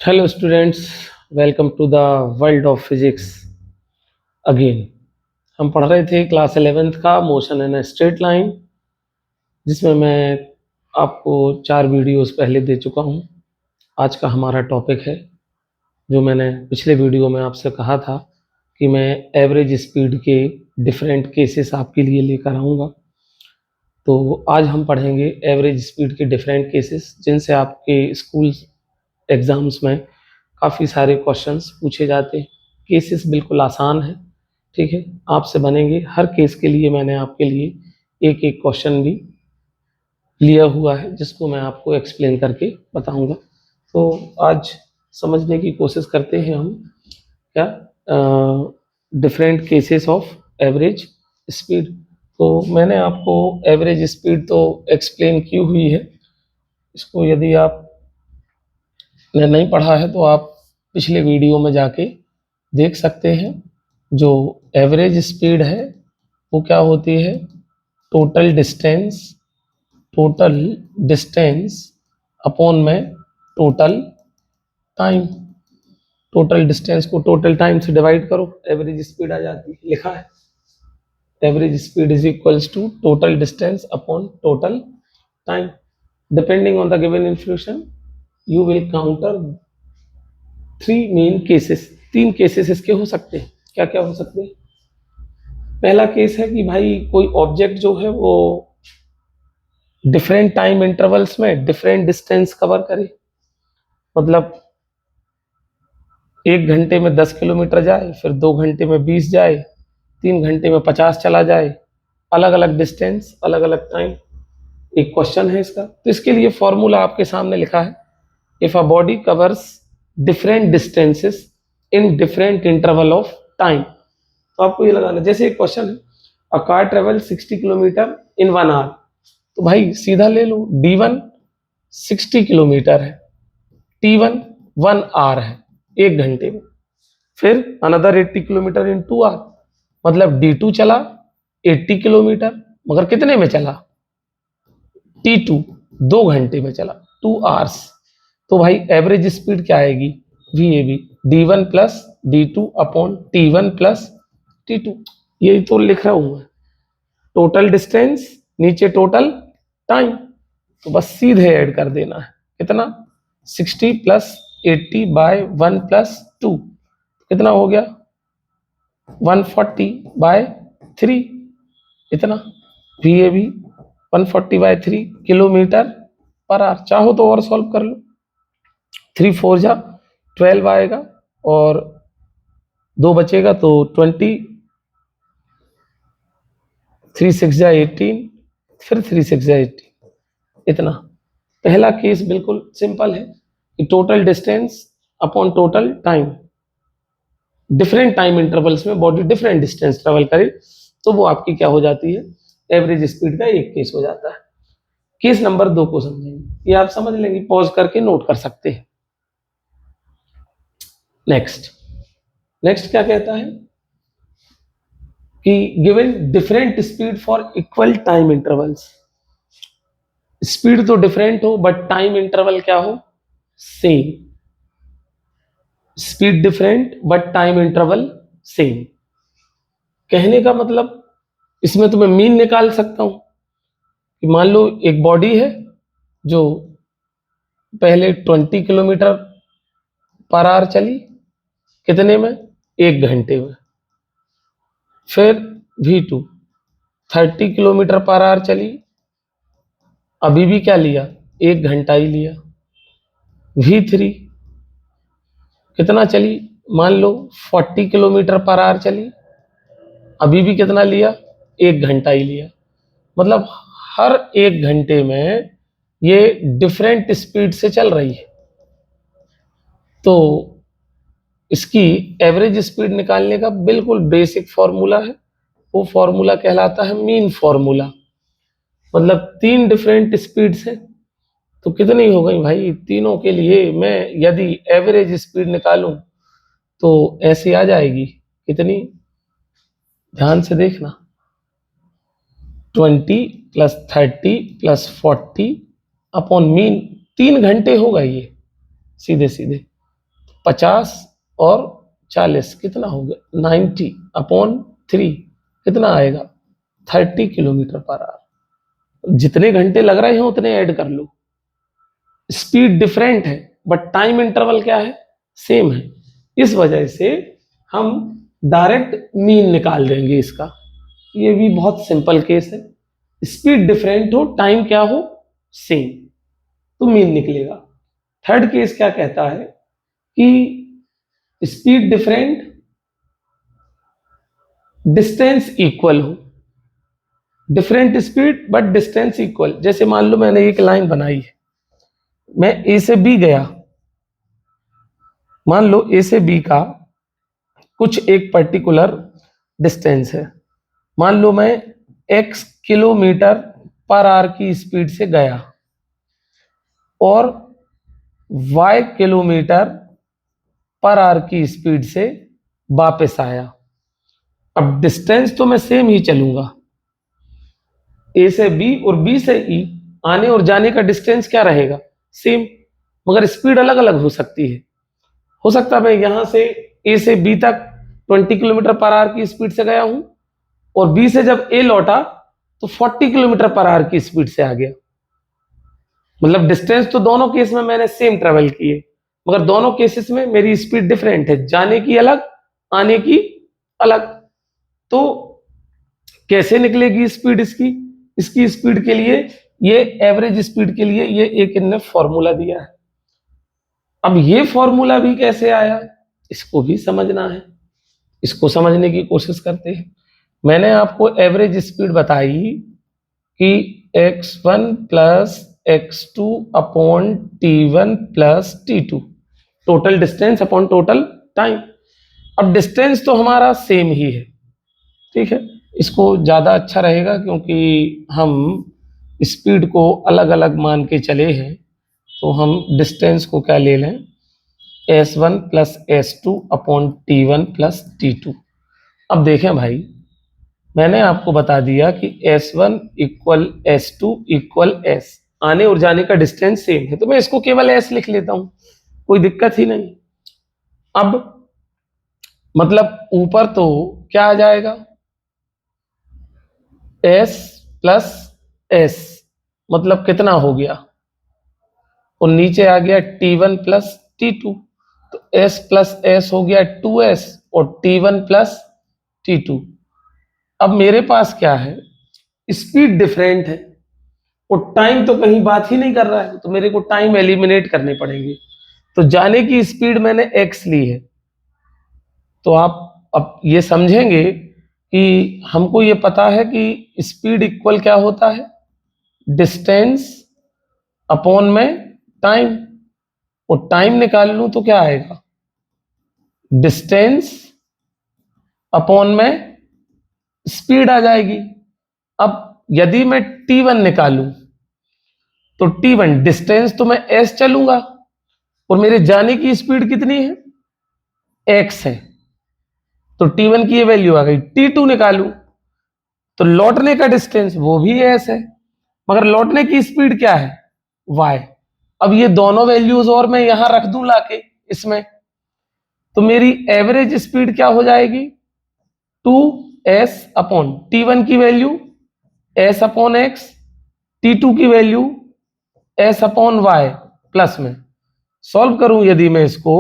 Hello students, welcome to the world of physics again. हम पढ़ रहे थे क्लास 11th का मोशन इन स्ट्रेट लाइन, जिसमें मैं आपको 4 वीडियोस पहले दे चुका हूं। आज का हमारा टॉपिक है, जो मैंने पिछले वीडियो में आपसे कहा था कि मैं एवरेज स्पीड के डिफरेंट केसेस आपके लिए लेकर आऊँगा। तो आज हम पढ़ेंगे एवरेज स्पीड के डिफरेंट केसेस, जिनसे आपके स्कूल एग्ज़ाम्स में काफ़ी सारे क्वेश्चंस पूछे जाते हैं। केसेस बिल्कुल आसान है, ठीक है, आपसे बनेंगे। हर केस के लिए मैंने आपके लिए एक एक क्वेश्चन भी लिया हुआ है, जिसको मैं आपको एक्सप्लेन करके बताऊंगा। तो आज समझने की कोशिश करते हैं हम क्या different cases of average speed. तो मैंने आपको एवरेज स्पीड तो एक्सप्लेन की हुई है। इसको यदि आप ने नहीं पढ़ा है तो आप पिछले वीडियो में जाके देख सकते हैं। जो एवरेज स्पीड है वो क्या होती है? टोटल डिस्टेंस अपॉन में टोटल टाइम। टोटल डिस्टेंस को टोटल टाइम से डिवाइड करो, एवरेज स्पीड आ जाती है। लिखा है average speed is equals to total distance upon total time. Depending on the given inflation you will counter 3 main cases. 3 cases इसके हो सकते हैं। क्या क्या हो सकते हैं? पहला केस है कि भाई कोई ऑब्जेक्ट जो है वो डिफरेंट टाइम इंटरवल्स में डिफरेंट डिस्टेंस कवर करे। मतलब 1 घंटे में 10 किलोमीटर जाए, फिर 2 घंटे में 20 जाए, 3 घंटे में 50 चला जाए। अलग अलग डिस्टेंस, अलग अलग टाइम। एक क्वेश्चन है इसका। तो इसके लिए फॉर्मूला आपके सामने लिखा है। If a body covers different distances in different interval of time, तो आपको ये लगाना। जैसे एक क्वेश्चन है, a car travel 60 kilometre in 1 hour. तो भाई सीधा ले लो, D1 60 किलोमीटर है, T1 1 आवर है, 1 घंटे में। फिर अनदर 80 किलोमीटर इन 2 आवर, मतलब D2 चला 80 किलोमीटर, मगर कितने में चला? T2 2 घंटे में चला, 2 आवर्स। तो भाई एवरेज स्पीड क्या आएगी? VAB D1 plus D2 upon T1 plus T2। यही तो लिख रहा हूं मैं। टोटल डिस्टेंस नीचे टोटल टाइम, तो बस सीधे ऐड कर देना है। कितना? 60 प्लस 80 बाय 1 प्लस 2, कितना हो गया? 140 बाय 3। इतना VAB 140 by 3 kilometre per hour. चाहो तो और सॉल्व कर लो। 3 4 जा 12 आएगा, और 2 बचेगा तो 20, 3 6 जा 18, फिर 3 6 जा 18। इतना। पहला केस बिल्कुल सिंपल है कि total distance upon total time, different time intervals में बॉडी डिफरेंट डिस्टेंस ट्रेवल करे, तो वो आपकी क्या हो जाती है? एवरेज स्पीड का एक केस हो जाता है। केस नंबर 2 को समझेंगे, ये आप समझ लेंगे, पॉज करके नोट कर सकते हैं। नेक्स्ट नेक्स्ट क्या कहता है कि given different speed for equal time intervals. Speed तो डिफरेंट हो बट टाइम इंटरवल क्या हो? Same. Speed different but time interval same. कहने का मतलब, इसमें तो मैं मीन निकाल सकता हूं कि मान लो एक बॉडी है जो पहले 20 किलोमीटर पर आवर चली, कितने में? 1 घंटे में। फिर V2 30 किलोमीटर पर आवर चली, अभी भी क्या लिया? 1 घंटा ही लिया। V3 कितना चली? मान लो 40 किलोमीटर पर आवर चली, अभी भी कितना लिया? 1 घंटा ही लिया। मतलब हर 1 घंटे में ये डिफरेंट स्पीड से चल रही है। तो इसकी एवरेज स्पीड निकालने का बिल्कुल बेसिक फॉर्मूला है। वो फॉर्मूला कहलाता है मीन फॉर्मूला। मतलब 3 डिफरेंट स्पीड्स है, तो कितनी हो गई भाई? तीनों के लिए मैं यदि एवरेज स्पीड निकालूं तो ऐसे आ जाएगी। कितनी? ध्यान से देखना। 20 प्लस 30 प्लस 40 अपॉन मीन। 3 घंटे हो गए ये, सीधे सीधे। 50 और 40 कितना हो गया 90/3 कितना आएगा 30 किलोमीटर पर आवर। जितने घंटे लग रहे हैं उतने ऐड कर लो। स्पीड डिफरेंट है बट टाइम इंटरवल क्या है सेम है, इस वजह से हम डायरेक्ट मीन निकाल देंगे इसका। ये भी बहुत सिंपल केस है, स्पीड डिफरेंट हो टाइम क्या हो सेम तो मीन निकलेगा। थर्ड केस क्या कहता है कि स्पीड डिफरेंट डिस्टेंस इक्वल हो, different speed but distance equal. जैसे मान लो मैंने एक लाइन बनाई है, मैं ए से बी गया, मान लो ए से बी का कुछ एक पर्टिकुलर डिस्टेंस है, मान लो मैं x किलोमीटर पर आवर की स्पीड से गया और y किलोमीटर पर आवर की स्पीड से वापस आया। अब डिस्टेंस तो मैं सेम ही चलूंगा, ए से बी और बी से ई, आने और जाने का डिस्टेंस क्या रहेगा सेम, मगर स्पीड अलग अलग हो सकती है। हो सकता है मैं यहां से ए से बी तक 20 किलोमीटर पर आवर की स्पीड से गया हूं और बी से जब ए लौटा तो 40 किलोमीटर पर आवर की स्पीड से आ गया। मतलब डिस्टेंस तो दोनों केस में मैंने सेम ट्रेवल किए, मगर दोनों केसेस में मेरी स्पीड डिफरेंट है, जाने की अलग आने की अलग। तो कैसे निकलेगी स्पीड इसकी, इसकी स्पीड के लिए ये एवरेज स्पीड के लिए ये एक इनने फॉर्मूला दिया है। अब ये फॉर्मूला भी कैसे आया इसको भी समझना है, इसको समझने की कोशिश करते हैं। मैंने आपको एवरेज स्पीड बताई कि x1 plus x2 upon t1 plus t2, total distance upon total time. अब डिस्टेंस तो हमारा सेम ही है, ठीक है, इसको ज़्यादा अच्छा रहेगा क्योंकि हम स्पीड को अलग अलग मान के चले हैं, तो हम डिस्टेंस को क्या ले लें s1 plus s2 upon t1 plus t2। अब देखें भाई, मैंने आपको बता दिया कि s1 equal s2 equal s, आने और जाने का डिस्टेंस सेम है तो मैं इसको केवल s लिख लेता हूं, कोई दिक्कत ही नहीं। अब मतलब ऊपर तो क्या आ जाएगा s प्लस s, मतलब कितना हो गया, और नीचे आ गया t1 प्लस t2, तो s प्लस s हो गया 2s और t1 प्लस t2। अब मेरे पास क्या है स्पीड डिफरेंट है और टाइम तो कहीं बात ही नहीं कर रहा है, तो मेरे को टाइम एलिमिनेट करने पड़ेंगे। तो जाने की स्पीड मैंने x ली है, तो आप अब ये समझेंगे कि हमको ये पता है कि स्पीड इक्वल क्या होता है डिस्टेंस अपॉन में टाइम, और टाइम निकाल लूं तो क्या आएगा डिस्टेंस अपॉन में स्पीड आ जाएगी। अब यदि मैं t1 निकालूं तो t1 डिस्टेंस तो मैं s चलूंगा और मेरे जाने की स्पीड कितनी है x है, तो t1 की ये वैल्यू आ गई। t2 निकालूं तो लौटने का डिस्टेंस वो भी s है, मगर लौटने की स्पीड क्या है y। अब ये दोनों वैल्यूज और मैं यहां रख दूं लाके इसमें, तो मेरी एवरेज स्पीड क्या हो जाएगी 2s अपॉन t1 की value s upon x, t2 की value s upon y plus में। सॉल्व करूं यदि मैं इसको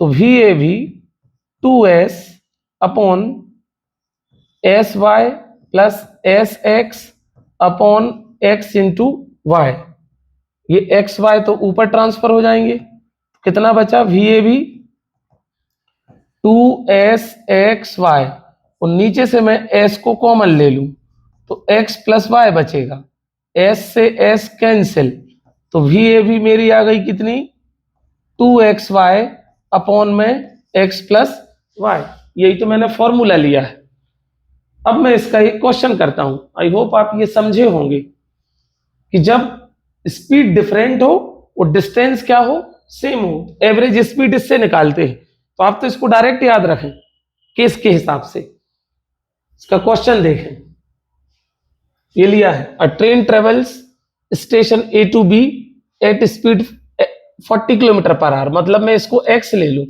तो va भी 2s अपॉन S Y plus S X upon X into Y, ये एक्स वाई तो ऊपर ट्रांसफर हो जाएंगे, कितना बचा वी ए भी 2s(x(y), और नीचे से मैं s को कॉमन ले लूं तो x प्लस वाई बचेगा, s से s कैंसिल, तो वी ए भी मेरी आ गई कितनी 2xy अपॉन में x प्लस वाई। यही तो मैंने फॉर्मूला लिया है। अब मैं इसका एक क्वेश्चन करता हूं, आई होप आप ये समझे होंगे कि जब स्पीड डिफरेंट हो और डिस्टेंस क्या हो सेम हो, एवरेज स्पीड इससे निकालते हैं, तो आप तो इसको डायरेक्ट याद रखें केस के हिसाब से। इसका क्वेश्चन देखें, ये लिया है a train travels station A to B at speed 40 kilometre per hour, मतलब मैं इसको x ले लूं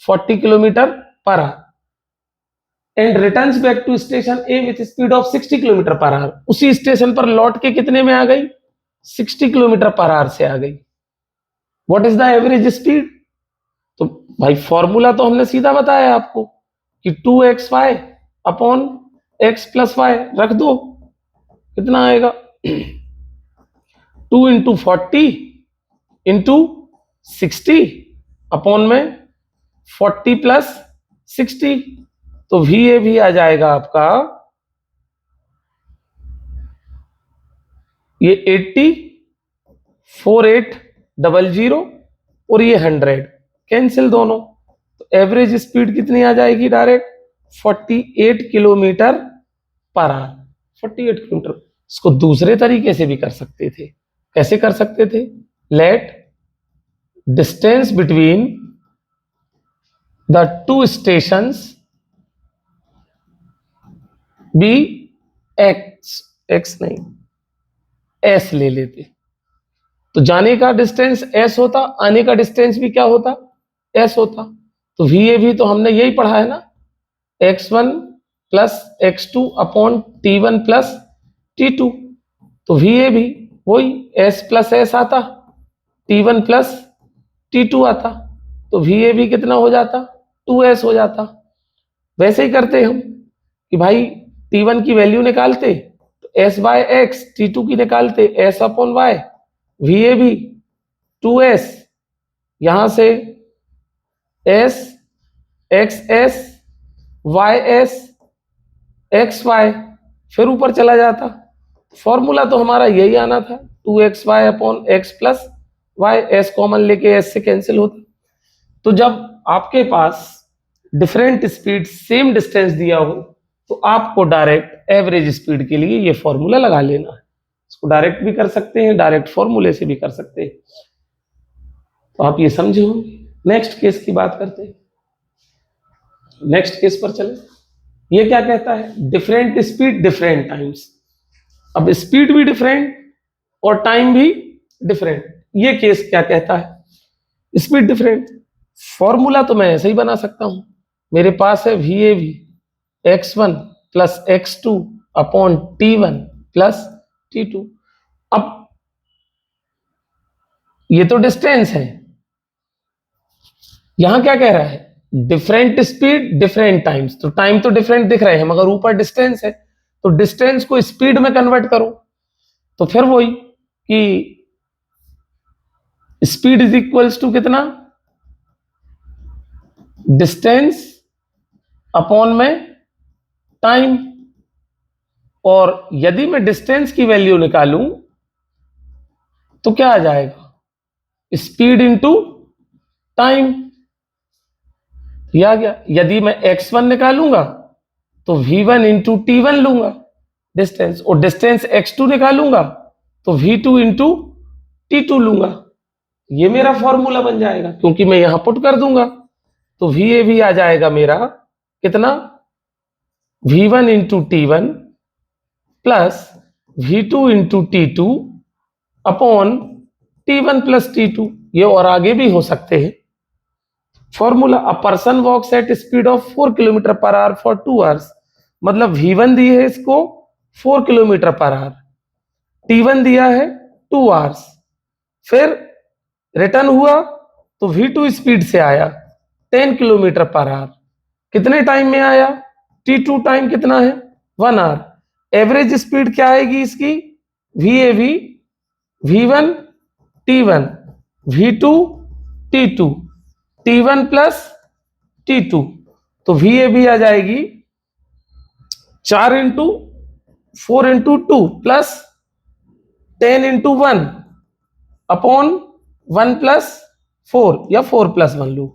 40 kilometre per hour, and returns back to station A with speed of 60 kilometre per hour. उसी स्टेशन पर लौट के कितने में आ गई? 60 किलोमीटर पर आवर से आ गई। What is the average speed? तो भाई फॉर्मूला तो हमने सीधा बताया आपको कि 2xy upon x plus Y रख दो, कितना आएगा? 2 इंटू 40 इंटू 60 अपॉन में 40 प्लस 60, तो VA भी आ जाएगा आपका ये 80, 4800 और ये 100, कैंसिल दोनों, तो एवरेज स्पीड कितनी आ जाएगी? Direct 48 kilometre per our. 48 kilometre. इसको दूसरे तरीके से भी कर सकते थे। कैसे कर सकते थे? Let distance between the two stations be X नहीं एस ले लेते, तो जाने का डिस्टेंस एस होता, आने का डिस्टेंस भी क्या होता? एस होता। तो VA भी तो हमने यही पढ़ा है ना, x1 plus x2 upon T1 plus T2, तो VA भी वही S प्लस एस आता, T1 प्लस T2 आता, तो VA भी कितना हो जाता? 2S हो जाता। वैसे ही करते हम कि भाई T1 की वैल्यू निकालते तो S बाय एक्स, T2 की निकालते S अपॉन वाई, VA भी 2S, यहां से S XS YS XY, फिर ऊपर चला जाता। फॉर्मूला तो हमारा यही आना था, 2xy upon x plus Y, S common लेके S से कैंसिल होता। तो जब आपके पास डिफरेंट स्पीड सेम डिस्टेंस दिया हो तो आपको डायरेक्ट एवरेज स्पीड के लिए ये फॉर्मूला लगा लेना है। इसको डायरेक्ट भी कर सकते हैं, डायरेक्ट फॉर्मूले से भी कर सकते हैं। तो आप ये समझे होंगे। नेक्स्ट केस की बात करते हैं। नेक्स्ट केस पर चले। ये क्या कहता है? Different speed different times. अब स्पीड भी डिफरेंट और टाइम भी डिफरेंट। ये केस क्या कहता है? Speed different. फॉर्मूला तो मैं ऐसे ही बना सकता हूं, मेरे पास है VA भी x1 plus x2 upon T1 plus T2। अब ये तो डिस्टेंस है, यहां क्या कह रहा है? Different speed different times. तो टाइम तो डिफरेंट दिख रहे हैं मगर ऊपर डिस्टेंस है, तो डिस्टेंस को स्पीड में कन्वर्ट करो, तो फिर वही कि स्पीड इज इक्वल्स टू कितना? डिस्टेंस अपॉन में टाइम। और यदि मैं डिस्टेंस की वैल्यू निकालूं तो क्या आ जाएगा? Speed into time. या गया। यदि मैं x1 निकालूंगा तो V1 इंटू T1 लूंगा डिस्टेंस, और डिस्टेंस x2 निकालूंगा तो V2 इंटू T2 लूंगा। ये मेरा फॉर्मूला बन जाएगा क्योंकि मैं यहां पुट कर दूंगा, तो VA भी आ जाएगा मेरा कितना? V1 into T1 plus V2 into T2 upon T1 plus T2। ये और आगे भी हो सकते हैं। Formula, a person walks at speed of 4 kilometre per hour for 2 hours, मतलब V1 दी है इसको 4 किलोमीटर पर आवर, T1 दिया है 2 आवर्स, फिर रिटर्न हुआ तो V2 स्पीड से आया 10 किलोमीटर पर आवर। कितने टाइम में आया? T2 टाइम कितना है? 1 आवर। एवरेज स्पीड क्या आएगी इसकी? VAV V1 T1 V2 T2 T1 plus T2, तो VAB आ जाएगी 4 into 4 into 2 plus 10 into 1 upon 1 plus 4 या 4 प्लस 1 लो,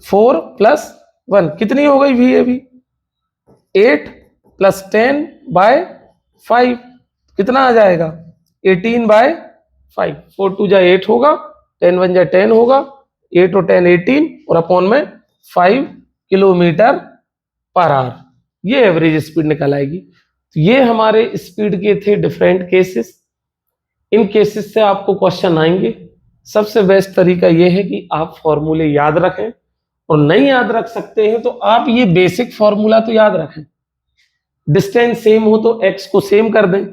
4 प्लस 1 कितनी हो गई VAB? 8 प्लस 10 बाय 5 कितना आ जाएगा? 18 बाय 5। 4 2 जा 8 होगा, 10 1 जा 10 होगा, 8 और 10 18 और अपॉन में 5 किलोमीटर पर आवर। ये एवरेज स्पीड निकल आएगी। तो ये हमारे स्पीड के थे डिफरेंट केसेस। इन केसेस से आपको क्वेश्चन आएंगे। सबसे बेस्ट तरीका ये है कि आप फॉर्मूले याद रखें, और नहीं याद रख सकते हैं तो आप ये बेसिक फॉर्मूला तो याद रखें। डिस्टेंस सेम हो तो x को सेम कर दें।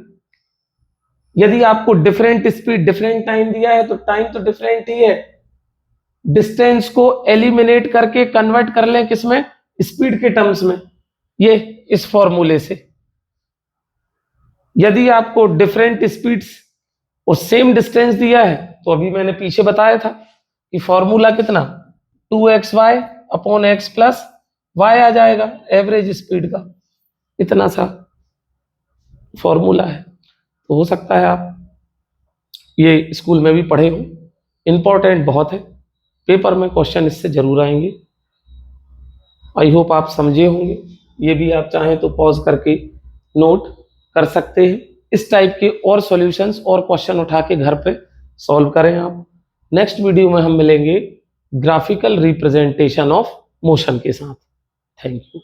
यदि आपको डिफरेंट स्पीड डिफरेंट टाइम दिया है तो टाइम तो डिफरेंट ही है, डिस्टेंस को एलिमिनेट करके कन्वर्ट कर लें किसमें, स्पीड के टर्म्स में, ये इस फॉर्मूले से। यदि आपको डिफरेंट स्पीड्स और सेम डिस्टेंस दिया है तो अभी मैंने पीछे बताया था कि फॉर्मूला कितना 2xy upon x plus y आ जाएगा, एवरेज स्पीड का इतना सा फॉर्मूला है। तो हो सकता है आप ये स्कूल में भी पढ़े हो, इंपॉर्टेंट बहुत है, पेपर में क्वेश्चन इससे जरूर आएंगे। आई होप आप समझे होंगे। ये भी आप चाहें तो पॉज करके नोट कर सकते हैं। इस टाइप के और सॉल्यूशंस और क्वेश्चन उठा के घर पे सॉल्व करें आप। नेक्स्ट वीडियो में हम मिलेंगे ग्राफिकल रिप्रेजेंटेशन ऑफ मोशन के साथ। Thank you.